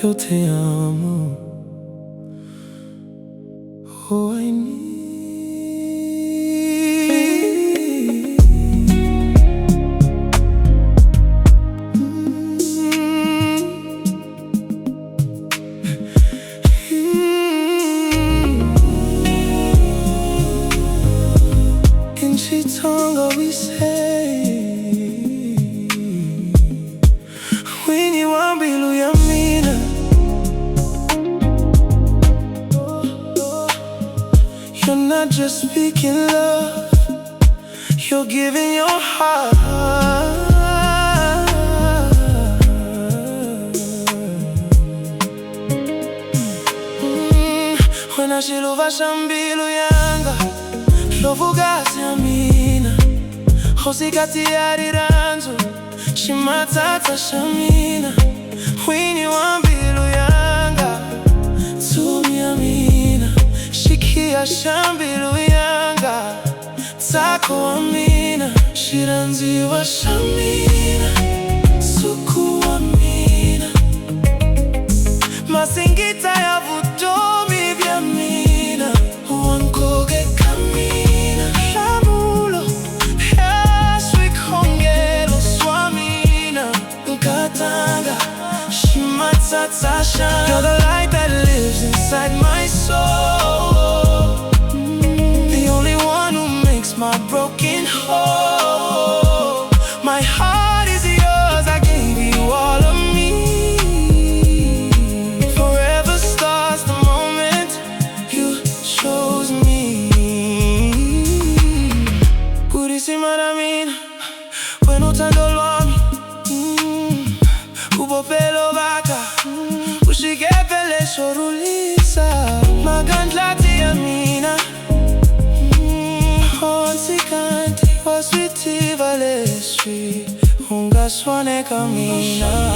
eu te amo. Oh, I need. In Chitonga we say, Winnie mbilu yamina. You're not just speaking love, you're giving your heart. Wena shiluva mbilu yanga, lovugasi amina. Hosikati yariranzo, shimatata shamina. Winnie mbilu yanga, tumi amina. Shikia mbilu yanga, tako amina. Shiranziwa shamina, suku amina. Masingita ya vutomi vya mina, wankoge kamina. Lamulo, yaswi kongelo swamina. Nkatanga, shimatata shana. You're the light that lives inside my soul, the only one who makes my broken whole. My heart is yours, I gave you all of me. Forever starts the moment you chose me. Purissima damina, when utando lwami. Ubopelo baka, ushigepele shorulisa. Magandlati amina, onsikanti waswiti valeswi. Ungaswane kamina.